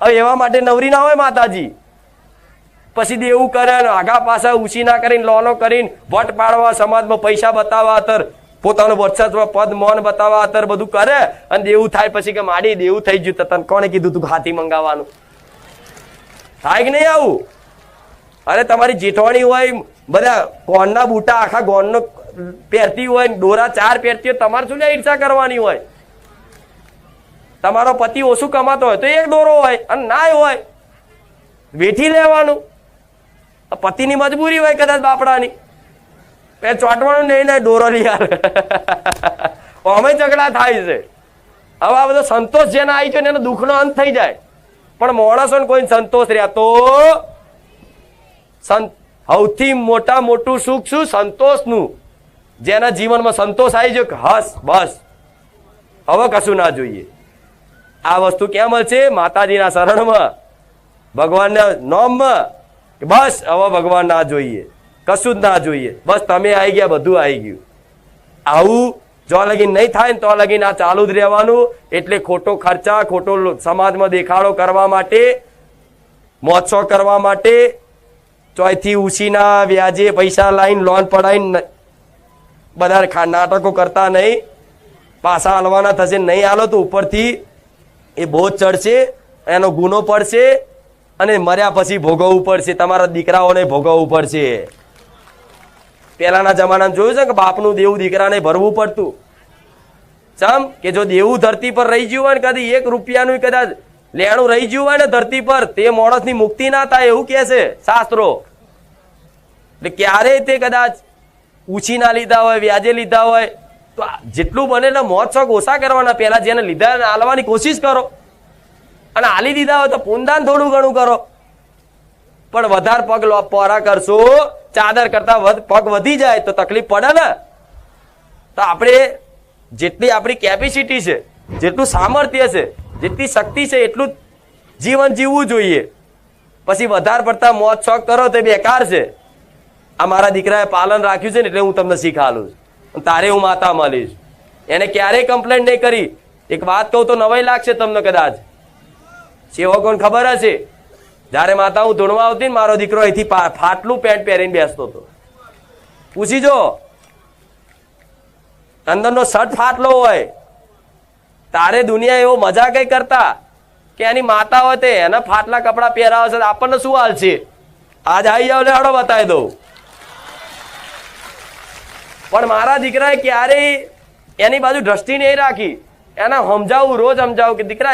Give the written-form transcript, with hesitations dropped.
હવે એવા માટે નવરી ના હોય માતાજી. પછી દેવું કરે આગા પાછા ઉછીના કરીને લોનો કરીને વટ પાડવા, સમાજમાં પૈસા બતાવવા અત્યારે પોતાનું વર્ચસ્વ પદ મોન બતાવવા અત્યારે બધું કરે અને દેવું થાય પછી કે માડી દેવું થઈ ગયું. તને કોણે કીધું તું હાથી મંગાવવાનું? થાય કે નહીં આવું? અરે તમારી જેઠવાણી હોય બધા ગોનના બૂટા આખા ગોનનો પહેરતી હોય, દોરા 4 પહેરતી હોય, તમારે શું ઈર્ષા કરવાની હોય? તમારો પતિ ઓછું કમાતો હોય તો એક દોરો હોય અને ના હોય વેઠી લેવાનું. પતિની મજબૂરી હોય કદાચ બાપડાની, ચોંટવાનું નહીં, દોરો લઈ આવે. અમે ઝઘડા થાય છે. હવે આ બધો સંતોષ જેને આવી છે ને એનો દુઃખનો અંત થઈ જાય, પણ માણસોને કોઈ સંતોષ રહેતો. સૌથી મોટું સુખ શું? સંતોષનું. જેના જીવનમાં સંતોષ આવી ગયો કે હસ બસ હવે કશું ના જોઈએ. આ વસ્તુ ક્યાં મળશે? માતાજીના શરણમાં, ભગવાનના નામમાં. બસ હવે ભગવાન ના જોઈએ, કશું જ ના જોઈએ, બસ તમે આવી ગયા, બધું આવી ગયું. આવું જો લગીન નહીં થાય ને તો લગીન આ ચાલુ જ રહેવાનું. એટલે ખોટો ખર્ચા, ખોટો સમાજમાં દેખાડો કરવા માટે, મહોત્સવ કરવા માટે, ચોથી ઉછીના વ્યાજે પૈસા લાઈન લોન પડાવીને બધા નાટકો કરતા નહીં. પાછા હાલવાના થશે, નહીં હાલો તો ઉપરથી એ બોજ ચડશે, એનો ગુનો પડશે અને મર્યા પછી ભોગવવું પડશે. તમારા દીકરાઓને ભોગવવું પડશે. પહેલાના જમાનામાં જોયું છે કે બાપનું દેવું દીકરાને ભરવું પડતું. ચમ કે જો દેવું ધરતી પર રહી ગયું હોય ને, કદી 1 રૂપિયાનું કદાચ લેણું રહી ગયું હોય ને ધરતી પર, તે માણસની મુક્તિ ના થાય એવું કહે છે શાસ્ત્રો. એટલે ક્યારેય તે કદાચ ઉછી ના લીધા હોય, વ્યાજે લીધા હોય તો જેટલું બને એટલે મહોત્સવ ઓછા કરવાના. પહેલા જેને લીધા હાલવાની કોશિશ કરો, અને હાલી દીધા હોય તો પુનદાન થોડું ઘણું કરો. પણ વધારે પગ પોરા કરશો, ચાદર કરતા પગ વધી જાય તો તકલીફ પડે ને. તો આપણે જેટલી આપણી કેપેસિટી છે, જેટલું સામર્થ્ય છે, જેટલી શક્તિ છે એટલું જીવન જીવવું જોઈએ. પછી વધારે પડતા મોજ શોખ કરો તો બેકાર છે. આ મારા દીકરાએ પાલન રાખ્યું છે ને એટલે હું તમને શીખાલું છું. તારે હું માતા મળીશ. એને ક્યારેય કમ્પ્લેન નહીં કરી. એક વાત કહું તો નવાઈ લાગશે તમને કદાચ, સેવકોને ખબર હશે. જયારે માતા હું ધૂણવા આવતી ને, મારો દીકરો અહીંથી ફાટલું પેન્ટ પહેરીને બેસતો હતો. પૂછી જો, અંદરનો શર્ટ ફાટલો હોય. તારે દુનિયા એવો મજા કઈ કરતા કે એની માતા હોય તે એના ફાટલા કપડા પહેરાવે છે, આપણને શું હાલ છે? આજ આવી જાવ લેડો બતાવી દઉં. પણ મારા દીકરાએ ક્યારેય એની બાજુ દ્રષ્ટિ નહીં રાખી. એને સમજાવું, રોજ સમજાવું કે દીકરા